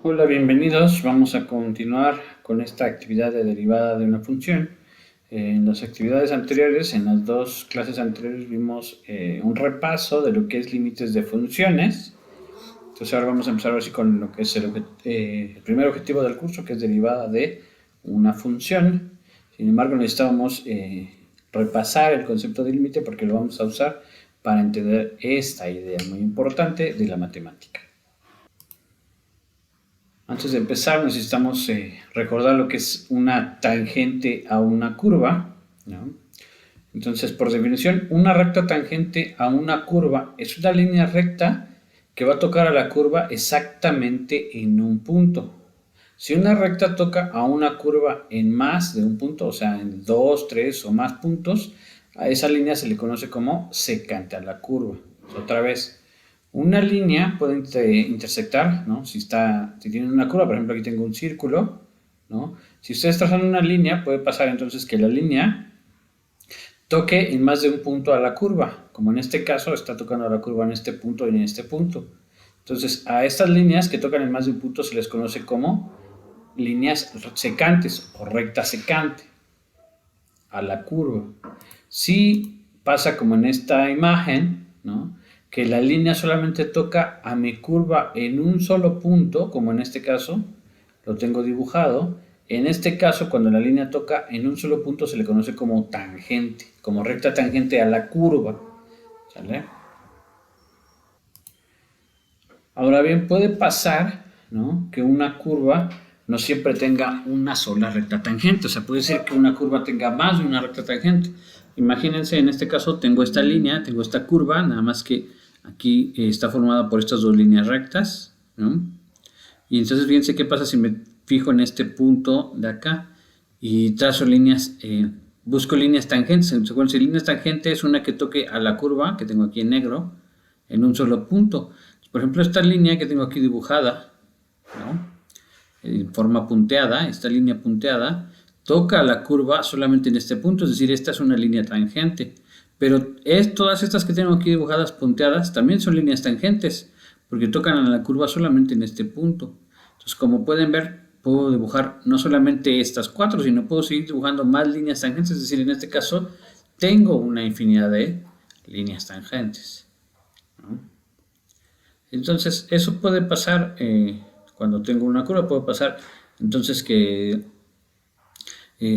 Hola, bienvenidos. Vamos a continuar con esta actividad de derivada de una función. En las actividades anteriores, en las dos clases anteriores, vimos un repaso de lo que es límites de funciones. Entonces ahora vamos a empezar así con lo que es el primer objetivo del curso, que es derivada de una función. Sin embargo, necesitábamos repasar el concepto de límite porque lo vamos a usar para entender esta idea muy importante de la matemática. Antes de empezar necesitamos recordar lo que es una tangente a una curva, ¿no? Entonces, por definición, una recta tangente a una curva es una línea recta que va a tocar a la curva exactamente en un punto. Si una recta toca a una curva en más de un punto, o sea, en dos, tres o más puntos, a esa línea se le conoce como secante a la curva. Otra vez, una línea puede intersectar, ¿no? Si tiene una curva, por ejemplo, aquí tengo un círculo, ¿no? Si ustedes trazan una línea, puede pasar entonces que la línea toque en más de un punto a la curva, como en este caso está tocando a la curva en este punto y en este punto. Entonces, a estas líneas que tocan en más de un punto se les conoce como líneas secantes o recta secante a la curva. Si pasa como en esta imagen, ¿no? Que la línea solamente toca a mi curva en un solo punto, como en este caso, lo tengo dibujado. En este caso, cuando la línea toca en un solo punto, se le conoce como tangente, como recta tangente a la curva. ¿Sale? Ahora bien, puede pasar, ¿no? Que una curva no siempre tenga una sola recta tangente. O sea, puede ser que una curva tenga más de una recta tangente. Imagínense, en este caso tengo esta línea, tengo esta curva, nada más que aquí está formada por estas dos líneas rectas, ¿no? Y entonces fíjense qué pasa si me fijo en este punto de acá y trazo líneas, busco líneas tangentes. Si líneas tangentes es una que toque a la curva que tengo aquí en negro en un solo punto. Por ejemplo, esta línea que tengo aquí dibujada, ¿no? En forma punteada, esta línea punteada, toca la curva solamente en este punto, es decir, esta es una línea tangente. Pero todas estas que tengo aquí dibujadas punteadas también son líneas tangentes, porque tocan a la curva solamente en este punto. Entonces, como pueden ver, puedo dibujar no solamente estas cuatro, sino puedo seguir dibujando más líneas tangentes, es decir, en este caso tengo una infinidad de líneas tangentes, ¿no? Entonces, eso puede pasar cuando tengo una curva, puede pasar entonces que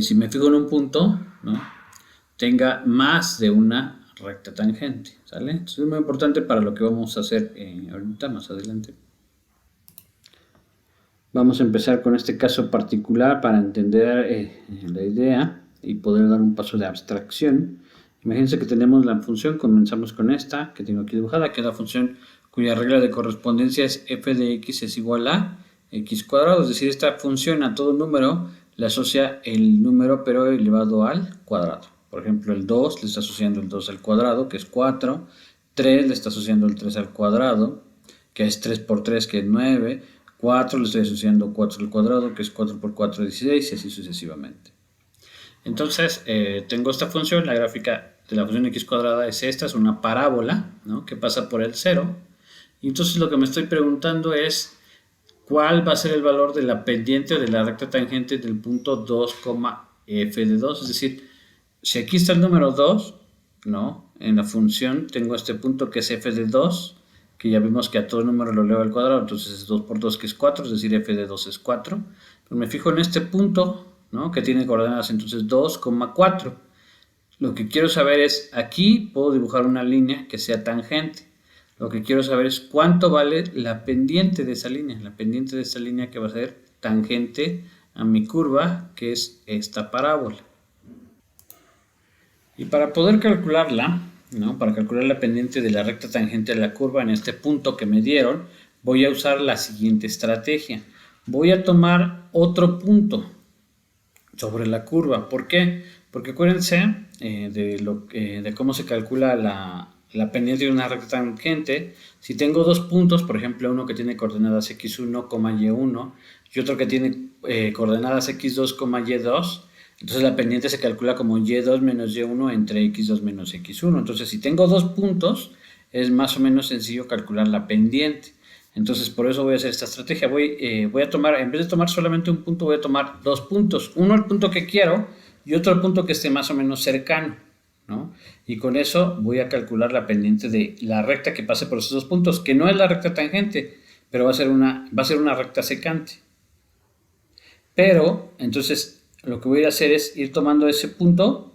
si me fijo en un punto, ¿no? Tenga más de una recta tangente, ¿sale? Entonces es muy importante para lo que vamos a hacer ahorita más adelante. Vamos a empezar con este caso particular para entender la idea y poder dar un paso de abstracción. Imagínense que tenemos la función, comenzamos con esta que tengo aquí dibujada, que es la función cuya regla de correspondencia es f de x es igual a x cuadrado, es decir, esta función a todo número le asocia el número pero elevado al cuadrado. Por ejemplo, el 2 le está asociando el 2 al cuadrado, que es 4, 3 le está asociando el 3 al cuadrado, que es 3 por 3, que es 9, 4 le estoy asociando 4 al cuadrado, que es 4 por 4, 16, y así sucesivamente. Entonces, tengo esta función, la gráfica de la función x cuadrada es esta, es una parábola, ¿no? Que pasa por el 0. Y entonces lo que me estoy preguntando es, ¿cuál va a ser el valor de la pendiente de la recta tangente del punto 2, f de 2? Es decir, si aquí está el número 2, ¿no? En la función tengo este punto que es f de 2, que ya vimos que a todo número lo elevo al cuadrado, entonces es 2 por 2 que es 4, es decir, f de 2 es 4. Pero me fijo en este punto, ¿no? Que tiene coordenadas entonces 2, 4. Lo que quiero saber es, aquí puedo dibujar una línea que sea tangente. Lo que quiero saber es cuánto vale la pendiente de esa línea. La pendiente de esa línea que va a ser tangente a mi curva, que es esta parábola. Y para poder calcularla, ¿no? Para calcular la pendiente de la recta tangente a la curva en este punto que me dieron, voy a usar la siguiente estrategia. Voy a tomar otro punto sobre la curva. ¿Por qué? Porque acuérdense de cómo se calcula la pendiente de una recta tangente. Si tengo dos puntos, por ejemplo, uno que tiene coordenadas x1, y1 y otro que tiene coordenadas x2, y2, entonces la pendiente se calcula como y2 menos y1 entre x2 menos x1. Entonces si tengo dos puntos, es más o menos sencillo calcular la pendiente. Entonces, por eso voy a hacer esta estrategia. Voy a tomar, en vez de tomar solamente un punto, voy a tomar dos puntos. Uno, el punto que quiero, y otro, el punto que esté más o menos cercano, ¿no? Y con eso voy a calcular la pendiente de la recta que pase por esos dos puntos, que no es la recta tangente, pero va a ser una recta secante. Pero, entonces, lo que voy a hacer es ir tomando ese punto,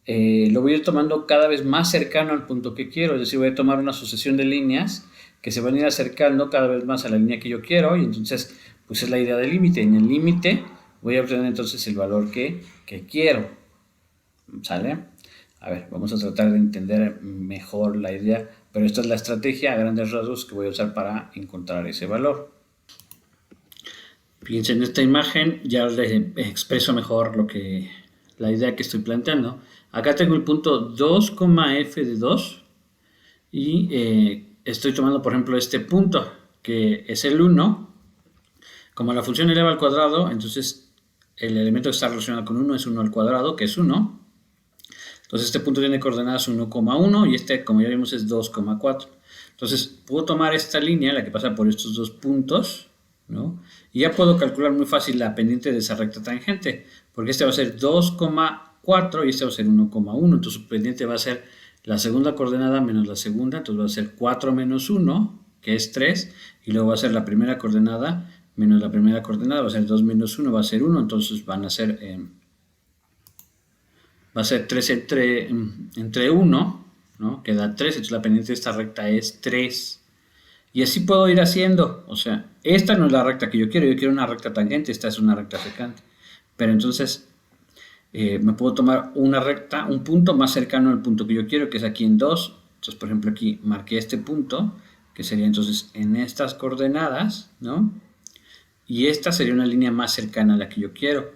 lo voy a ir tomando cada vez más cercano al punto que quiero, es decir, voy a tomar una sucesión de líneas que se van a ir acercando cada vez más a la línea que yo quiero, y entonces, pues es la idea del límite. En el límite voy a obtener entonces el valor que quiero, ¿sale? A ver, vamos a tratar de entender mejor la idea, pero esta es la estrategia a grandes rasgos que voy a usar para encontrar ese valor. Fíjense, en esta imagen ya les expreso mejor la idea que estoy planteando. Acá tengo el punto 2, f de 2 y estoy tomando, por ejemplo, este punto que es el 1. Como la función eleva al cuadrado, entonces el elemento que está relacionado con 1 es 1 al cuadrado, que es 1. Entonces este punto tiene coordenadas 1,1 y este, como ya vimos, es 2,4. Entonces puedo tomar esta línea, la que pasa por estos dos puntos, ¿no? Y ya puedo calcular muy fácil la pendiente de esa recta tangente, porque este va a ser 2,4 y este va a ser 1,1. Entonces su pendiente va a ser la segunda coordenada menos la segunda, entonces va a ser 4 menos 1, que es 3, y luego va a ser la primera coordenada menos la primera coordenada, va a ser 2 menos 1, va a ser 1, entonces van a ser... va a ser 3 entre 1, ¿no? Queda 3, entonces la pendiente de esta recta es 3. Y así puedo ir haciendo, o sea, esta no es la recta que yo quiero una recta tangente, esta es una recta secante. Pero entonces me puedo tomar una recta, un punto más cercano al punto que yo quiero, que es aquí en 2. Entonces, por ejemplo, aquí marqué este punto, que sería entonces en estas coordenadas, ¿no? Y esta sería una línea más cercana a la que yo quiero.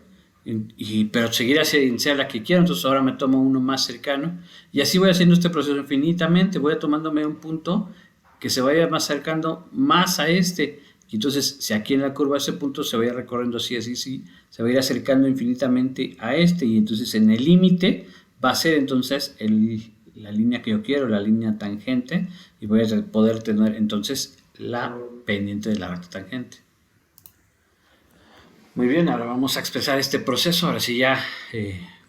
Pero seguir hacia la que quiero, entonces ahora me tomo uno más cercano y así voy haciendo este proceso infinitamente, voy tomándome un punto que se vaya más acercando más a este, y entonces si aquí en la curva ese punto se vaya recorriendo así, se va a ir acercando infinitamente a este, y entonces en el límite va a ser entonces la línea que yo quiero, la línea tangente, y voy a poder tener entonces la pendiente de la recta tangente. Muy bien, ahora vamos a expresar este proceso, ahora sí ya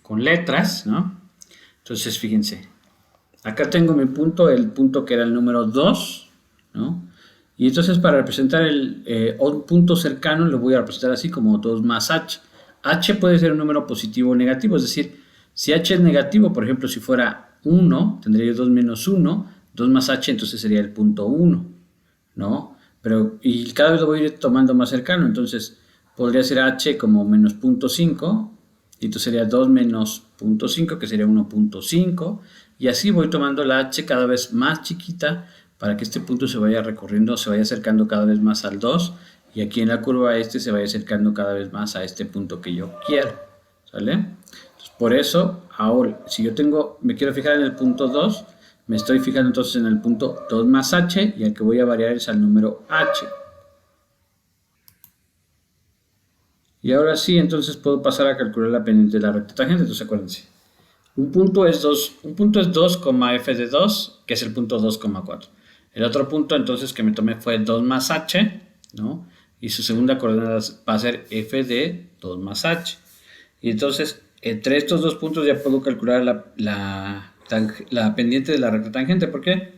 con letras, ¿no? Entonces, fíjense, acá tengo mi punto, el punto que era el número 2, ¿no? Y entonces para representar un punto cercano lo voy a representar así como 2 más h. H puede ser un número positivo o negativo, es decir, si h es negativo, por ejemplo, si fuera 1, tendría yo 2 menos 1, 2 más h, entonces sería el punto 1, ¿no? Y cada vez lo voy a ir tomando más cercano, entonces podría ser h como menos 0.5, y entonces sería 2 menos 0.5, que sería 1.5, y así voy tomando la h cada vez más chiquita para que este punto se vaya recorriendo, se vaya acercando cada vez más al 2, y aquí en la curva se vaya acercando cada vez más a este punto que yo quiero, ¿sale? Entonces, por eso, ahora, si yo me quiero fijar en el punto 2, me estoy fijando entonces en el punto 2 más h, y al que voy a variar es al número h. Y ahora sí, entonces puedo pasar a calcular la pendiente de la recta tangente. Entonces acuérdense, un punto es 2, f de 2, que es el punto 2,4. El otro punto entonces que me tomé fue 2 más h, ¿no? Y su segunda coordenada va a ser f de 2 más h. Y entonces, entre estos dos puntos ya puedo calcular la pendiente de la recta tangente. ¿Por qué?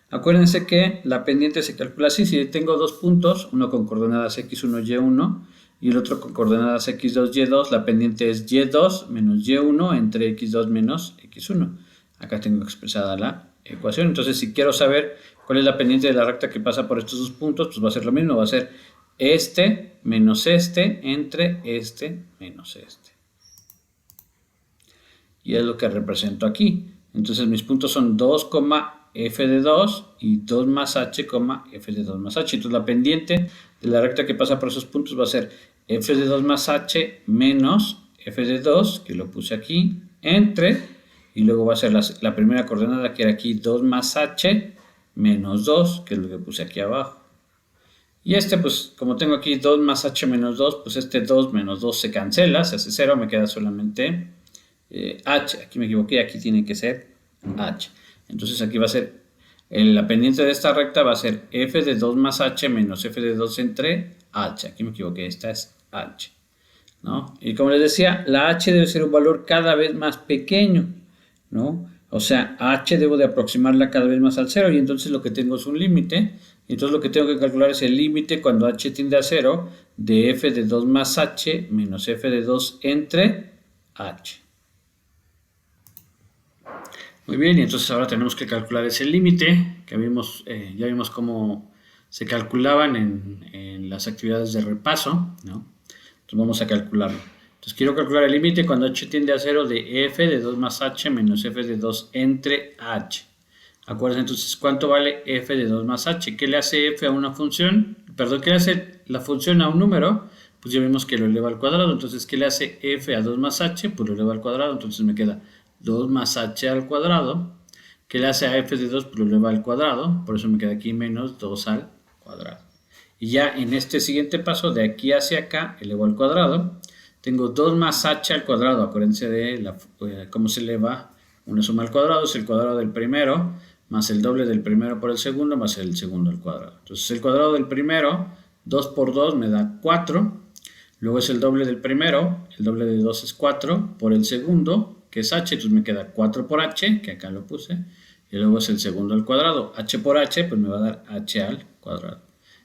Acuérdense que la pendiente se calcula así: si tengo dos puntos, uno con coordenadas x1, y1, y el otro con coordenadas x2, y2, la pendiente es y2 menos y1 entre x2 menos x1. Acá tengo expresada la ecuación. Entonces, si quiero saber cuál es la pendiente de la recta que pasa por estos dos puntos, pues va a ser lo mismo, va a ser este menos este entre este menos este. Y es lo que represento aquí. Entonces mis puntos son 2, f de 2 y 2 más h, f de 2 más h. Entonces la pendiente de la recta que pasa por esos puntos va a ser f de 2 más h menos f de 2, que lo puse aquí, entre, y luego va a ser la primera coordenada, que era aquí, 2 más h menos 2, que es lo que puse aquí abajo. Y pues como tengo aquí 2 más h menos 2, pues este 2 menos 2 se cancela, se hace 0, me queda solamente h. Aquí me equivoqué, aquí tiene que ser h. Entonces aquí va a ser La pendiente de esta recta va a ser f de 2 más h menos f de 2 entre h. Aquí me equivoqué, esta es h, ¿no? Y como les decía, la h debe ser un valor cada vez más pequeño, ¿no? O sea, h debo de aproximarla cada vez más al 0 y entonces lo que tengo es un límite. Entonces lo que tengo que calcular es el límite cuando h tiende a 0 de f de 2 más h menos f de 2 entre h. Muy bien, y entonces ahora tenemos que calcular ese límite que ya vimos cómo se calculaban en las actividades de repaso, ¿no? Entonces vamos a calcularlo. Entonces quiero calcular el límite cuando h tiende a 0 de f de 2 más h menos f de 2 entre h. Acuérdense entonces cuánto vale f de 2 más h. ¿Qué le hace f a una función? Perdón, ¿qué le hace la función a un número? Pues ya vimos que lo eleva al cuadrado. Entonces, ¿qué le hace f a 2 más h? Pues lo eleva al cuadrado. Entonces me queda 2 más h al cuadrado. ¿Qué le hace a f de 2? Pues lo eleva al cuadrado. Por eso me queda aquí menos 2 al cuadrado. Y ya en este siguiente paso, de aquí hacia acá, elevo al cuadrado. Tengo 2 más h al cuadrado. Acuérdense de cómo se eleva una suma al cuadrado. Es el cuadrado del primero más el doble del primero por el segundo más el segundo al cuadrado. Entonces el cuadrado del primero, 2 por 2 me da 4. Luego es el doble del primero, el doble de 2 es 4 por el segundo, que es h, entonces me queda 4 por h, que acá lo puse. Y luego es el segundo al cuadrado. H por h, pues me va a dar h al cuadrado.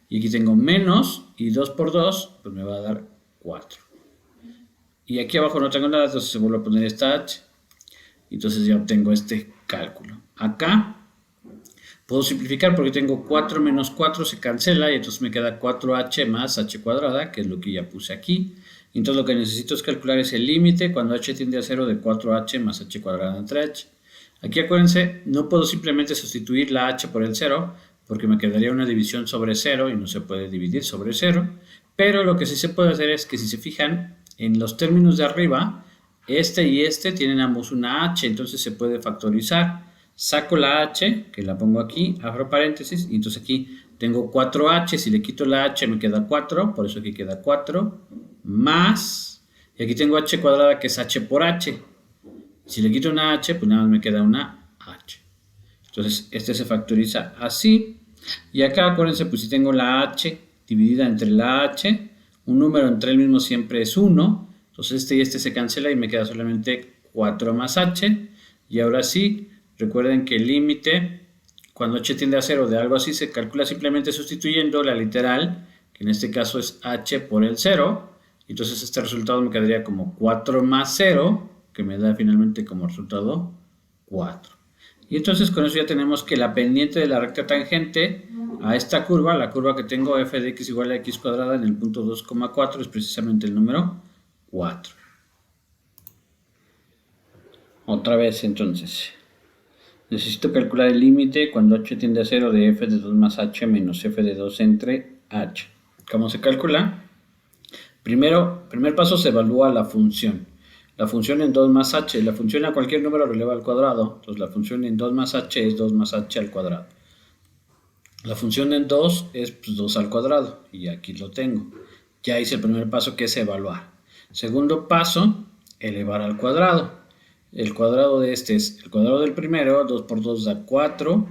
Y aquí tengo menos, y 2 por 2, pues me va a dar 4. Y aquí abajo no tengo nada, entonces se vuelve a poner esta h. Entonces ya obtengo este cálculo. Acá puedo simplificar porque tengo 4 menos 4 se cancela y entonces me queda 4h más h cuadrada, que es lo que ya puse aquí. Entonces lo que necesito es calcular ese límite cuando h tiende a 0 de 4h más h cuadrada entre h. Aquí acuérdense, no puedo simplemente sustituir la h por el 0 porque me quedaría una división sobre 0 y no se puede dividir sobre 0. Pero lo que sí se puede hacer es que si se fijan en los términos de arriba, este y este tienen ambos una h, entonces se puede factorizar. Saco la h, que la pongo aquí, abro paréntesis, y entonces aquí tengo 4h, si le quito la h me queda 4, por eso aquí queda 4, más, y aquí tengo h cuadrada que es h por h. Si le quito una h, pues nada más me queda una h. Entonces este se factoriza así, y acá acuérdense, pues si tengo la h dividida entre la h, un número entre el mismo siempre es 1, entonces este y este se cancela y me queda solamente 4 más h, y ahora sí, recuerden que el límite, cuando h tiende a 0 de algo así, se calcula simplemente sustituyendo la literal, que en este caso es h por el 0. Entonces este resultado me quedaría como 4 más 0, que me da finalmente como resultado 4. Y entonces con eso ya tenemos que la pendiente de la recta tangente a esta curva, la curva que tengo f de x igual a x cuadrada en el punto 2,4 es precisamente el número 4. Otra vez entonces. Necesito calcular el límite cuando h tiende a 0 de f de 2 más h menos f de 2 entre h. ¿Cómo se calcula? Primer paso se evalúa la función. La función en 2 más h. La función a cualquier número lo eleva al cuadrado. Entonces la función en 2 más h es 2 más h al cuadrado. La función en 2 es pues, 2 al cuadrado. Y aquí lo tengo. Ya hice el primer paso que es evaluar. Segundo paso, elevar al cuadrado. El cuadrado de este es el cuadrado del primero, 2 por 2 da 4,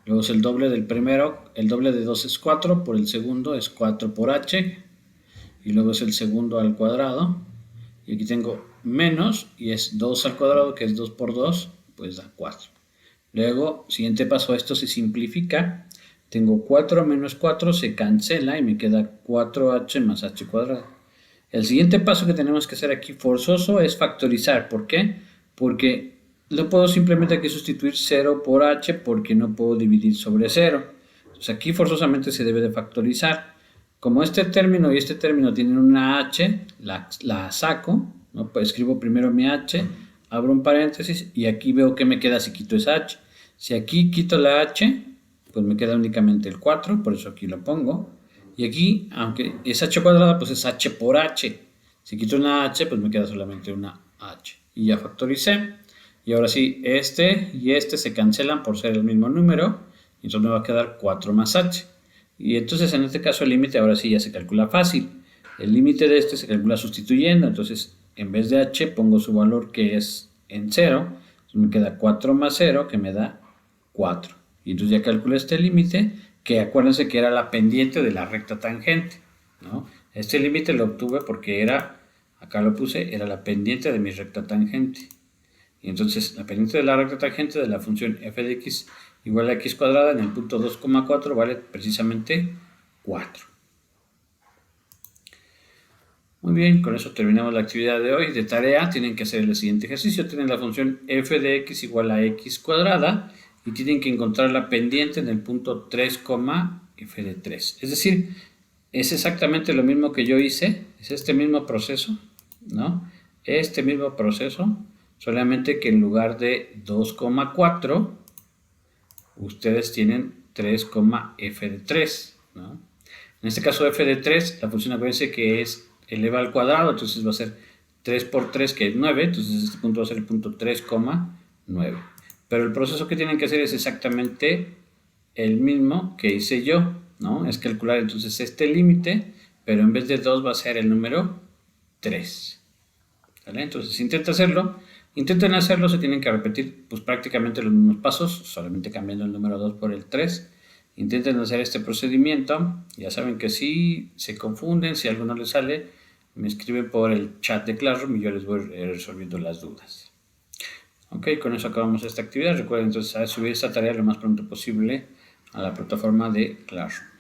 luego es el doble del primero, el doble de 2 es 4, por el segundo es 4 por h, y luego es el segundo al cuadrado, y aquí tengo menos, y es 2 al cuadrado, que es 2 por 2, pues da 4. Luego, siguiente paso, esto se simplifica, tengo 4 menos 4, se cancela, y me queda 4h más h cuadrado. El siguiente paso que tenemos que hacer aquí forzoso es factorizar. ¿Por qué? Porque no puedo simplemente aquí sustituir 0 por h porque no puedo dividir sobre 0. Entonces aquí forzosamente se debe de factorizar. Como este término y este término tienen una h, la saco, ¿no? Pues escribo primero mi h, abro un paréntesis y aquí veo que me queda si quito esa h. Si aquí quito la h, pues me queda únicamente el 4, por eso aquí lo pongo. Y aquí, aunque es h cuadrada, pues es h por h. Si quito una h, pues me queda solamente una h. Y ya factoricé. Y ahora sí, este y este se cancelan por ser el mismo número. Y entonces me va a quedar 4 más h. Y entonces en este caso el límite ahora sí ya se calcula fácil. El límite de este se calcula sustituyendo. Entonces en vez de h pongo su valor que es en 0. Entonces me queda 4 más 0 que me da 4. Y entonces ya calculé este límite, que acuérdense que era la pendiente de la recta tangente, ¿no? Este límite lo obtuve porque era, acá lo puse, era la pendiente de mi recta tangente. Y entonces la pendiente de la recta tangente de la función f de x igual a x cuadrada en el punto 2,4 vale precisamente 4. Muy bien, con eso terminamos la actividad de hoy. De tarea tienen que hacer el siguiente ejercicio. Tienen la función f de x igual a x cuadrada y tienen que encontrar la pendiente en el punto 3, f de 3. Es decir, es exactamente lo mismo que yo hice, es este mismo proceso, ¿no? Este mismo proceso, solamente que en lugar de 2,4, ustedes tienen 3, f de 3, ¿no? En este caso f de 3, la función acuérdense que es eleva al cuadrado, entonces va a ser 3 por 3, que es 9, entonces este punto va a ser el punto 3,9. Pero el proceso que tienen que hacer es exactamente el mismo que hice yo, ¿no? Es calcular entonces este límite, pero en vez de 2 va a ser el número 3. ¿Vale? Entonces intenten hacerlo, se tienen que repetir pues prácticamente los mismos pasos, solamente cambiando el número 2 por el 3. Intenten hacer este procedimiento, ya saben que si se confunden, si algo no les sale, me escriben por el chat de Classroom y yo les voy resolviendo las dudas. Ok, con eso acabamos esta actividad. Recuerden entonces subir esta tarea lo más pronto posible a la plataforma de Classroom.